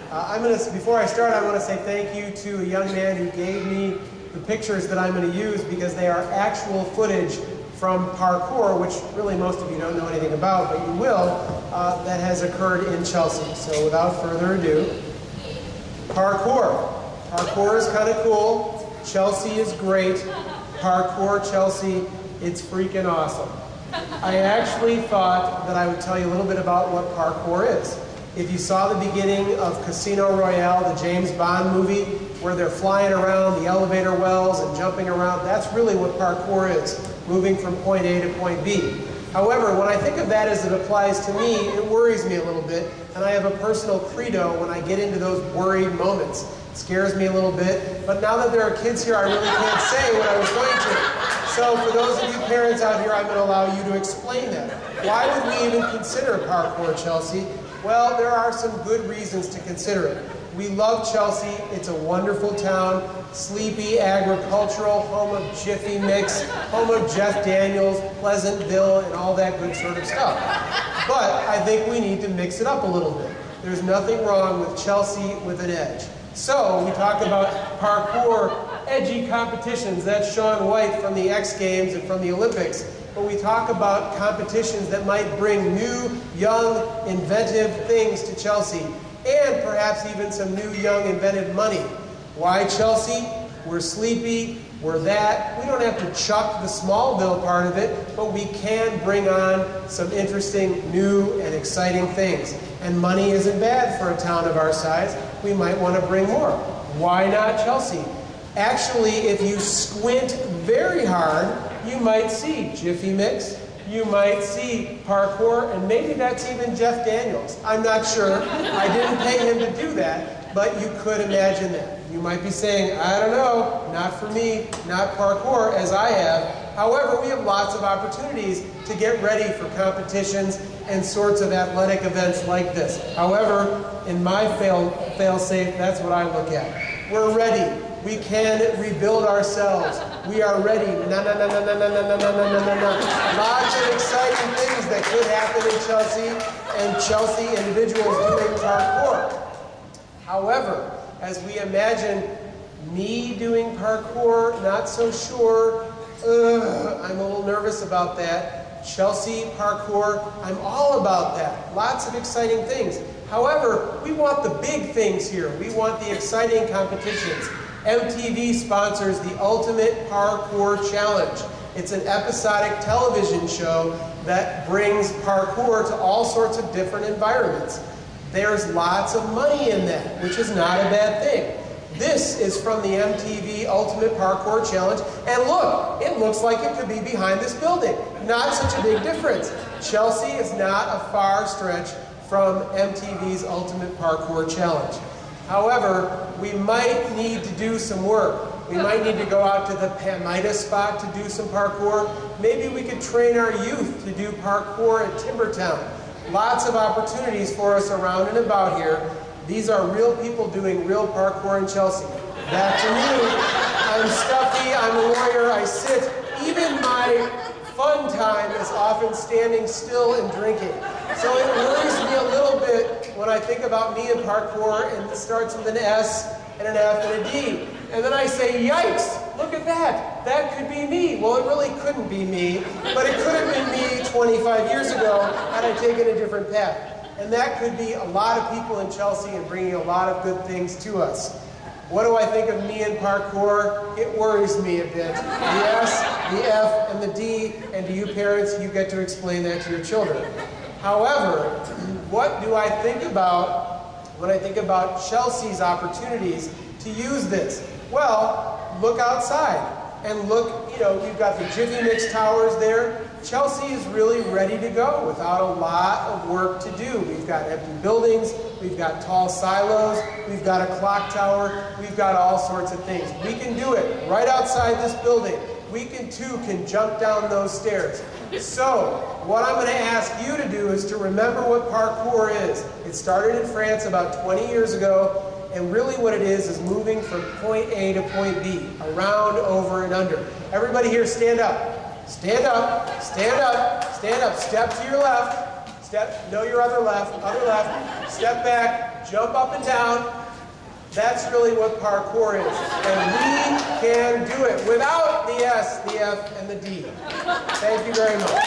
Before I start, I want to say thank you to a young man who gave me the pictures that I'm going to use because they are actual footage from parkour, which really most of you don't know anything about, but you will, that has occurred in Chelsea. So without further ado, parkour. Parkour is kind of cool. Chelsea is great. Parkour Chelsea, it's freaking awesome. I actually thought that I would tell you a little bit about what parkour is. If you saw the beginning of Casino Royale, the James Bond movie, where they're flying around the elevator wells and jumping around, that's really what parkour is, moving from point A to point B. However, when I think of that as it applies to me, it worries me a little bit, and I have a personal credo when I get into those worried moments. It scares me a little bit, but now that there are kids here, I really can't say what I was going to. So for those of you parents out here, I'm going to allow you to explain that. Why would we even consider parkour, Chelsea? Well, there are some good reasons to consider it. We love Chelsea. It's a wonderful town, sleepy, agricultural, home of Jiffy Mix, home of Jeff Daniels, Pleasantville, and all that good sort of stuff. But I think we need to mix it up a little bit. There's nothing wrong with Chelsea with an edge. So we talk about parkour, edgy competitions. That's Shaun White from the X Games and from the Olympics. But we talk about competitions that might bring new, young, inventive things to Chelsea, and perhaps even some new, young, inventive money. Why Chelsea? We're sleepy, we're that. We don't have to chuck the Smallville part of it, but we can bring on some interesting, new, and exciting things. And money isn't bad for a town of our size. We might want to bring more. Why not Chelsea? Actually, if you squint very hard, you might see Jiffy Mix, you might see parkour, and maybe that's even Jeff Daniels. I'm not sure. I didn't pay him to do that, but you could imagine that. You might be saying, I don't know, not for me, not parkour as I have. However, we have lots of opportunities to get ready for competitions and sorts of athletic events like this. However, in my fail-safe, that's what I look at. We're ready. We can rebuild ourselves. We are ready. Lots of exciting things that could happen in Chelsea, and Chelsea individuals doing parkour. However, as we imagine me doing parkour, not so sure. I'm a little nervous about that. Chelsea parkour, I'm all about that. Lots of exciting things. However, we want the big things here. We want the exciting competitions. MTV sponsors the Ultimate Parkour Challenge. It's an episodic television show that brings parkour to all sorts of different environments. There's lots of money in that, which is not a bad thing. This is from the MTV Ultimate Parkour Challenge, and look, it looks like it could be behind this building. Not such a big difference. Chelsea is not a far stretch from MTV's Ultimate Parkour Challenge. However, we might need to do some work. We might need to go out to the Pamida spot to do some parkour. Maybe we could train our youth to do parkour at Timbertown. Lots of opportunities for us around and about here. These are real people doing real parkour in Chelsea. That to me, I'm stuffy, I'm a warrior, I sit. Even my fun time is often standing still and drinking. So it worries me a little bit when I think about me and parkour, and it starts with an S and an F and a D. And then I say, yikes, look at that. That could be me. Well, it really couldn't be me, but it could have been me 25 years ago had I taken a different path. And that could be a lot of people in Chelsea and bringing a lot of good things to us. What do I think of me and parkour? It worries me a bit. The S, the F, and the D, and to you parents, you get to explain that to your children. However, what do I think about when I think about Chelsea's opportunities to use this? Well, look outside and look, you've got the Jiffy Mix towers there. Chelsea is really ready to go without a lot of work to do. We've got empty buildings, we've got tall silos, we've got a clock tower, we've got all sorts of things. We can do it right outside this building. We can jump down those stairs. So, what I'm going to ask you to do is to remember what parkour is. It started in France about 20 years ago, and really what it is moving from point A to point B, around, over, and under. Everybody here stand up. Stand up, stand up, stand up. Step to your left. Step, no, your other left, step back, jump up and down. That's really what parkour is. And we can do it without the S, the F, and the D. Thank you very much.